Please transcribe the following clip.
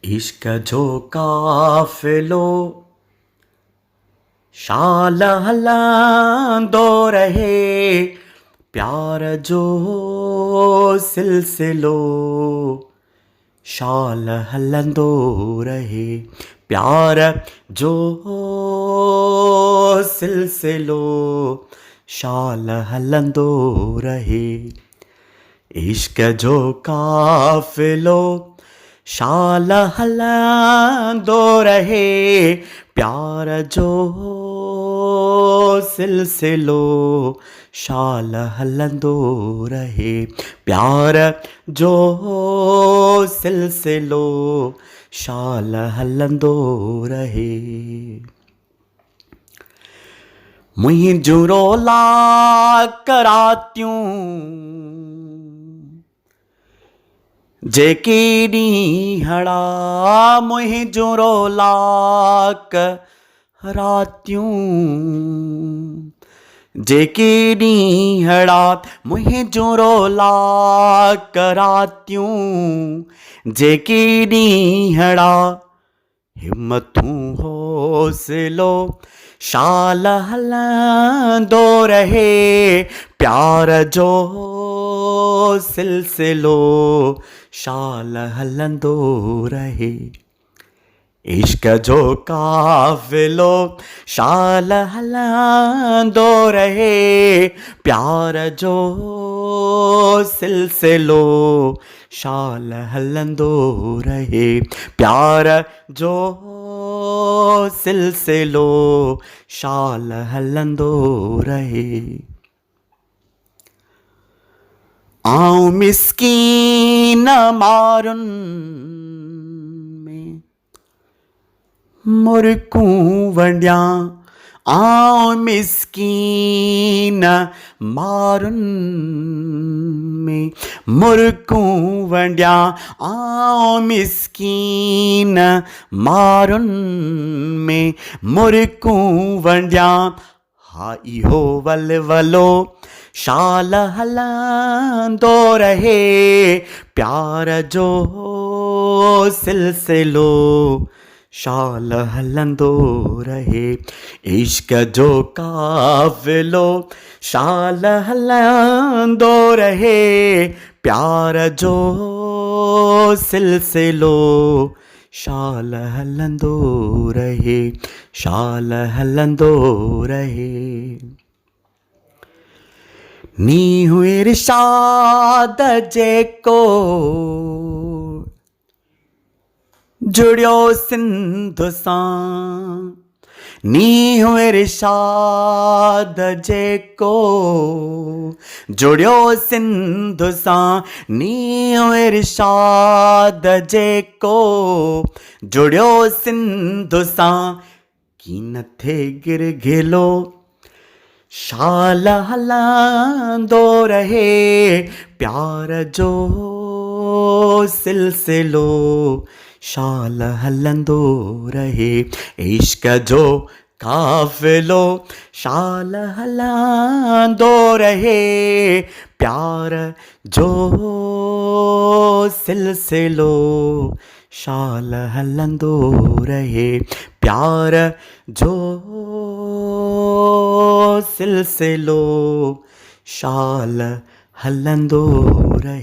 इश्क जो काफ़िलो शाल हलांदो रहे, प्यार जो सिलसिलो शाल हलंदो रहे, प्यार जो सिलसिलो शाल हलंदो रहे। इश्क जो काफ़िलो शाल हलंदो रहे, प्यार जो सिलसिलो शाल हलंदो रहे, प्यार जो सिलसिलो शाल हलंदो रहे। मुंहिंजूं रोला करातियूं जेके ॾींहड़ा, मुंहिंजूं रोला करातियूं जेके ॾींहड़ा, मुंहिंजूं रोला करातियूं जेके ॾींहड़ा, हिम्मतूं हौसलो शाल हलंदो रहे, प्यार जो सिलसिलो शाल हलंदो रहे। इश्क जो काफ़िलो शाल हलंदो रहे, प्यार जो सिलसिलो शाल हलंदो रहे, प्यार जो सिलसिलो शाल हलंदो रहे। आऊं मिस्कीन मारुनि में मुर्कूं वंडियां, आऊं मिस्कीन मारुनि में मुर्कूं वंडियां, आऊं मिस्कीन मारुनि में मुर्कूं वंडियां। हा इहो वलवलो शाल हलंदो रहे, प्यार जो सिलसिलो शाल हलंदो रहे। इश्क जो काफ़िलो शाल हलंदो रहे, प्यार जो सिलसिलो शाल हलंदो रहे, शाल हलंदो रहे। नीहूं इरशाद जेको जुड़ियो सिंध सां, नीहूं इरशाद जेको जुड़ियो सिंध सां, नीहूं इरशाद जेको जुड़ियो सिंध सां, कीन थे गिर घिलो शाल हलंदो रहे, प्यार जो सिलसिलो शाल हलंदो रहे। इश्क जो काफ़िलो शाल हलंदो रहे, प्यार जो सिलसिलो शाल हलंदो रहे, प्यार जो सिलसिलो शाल हलंदो रहे।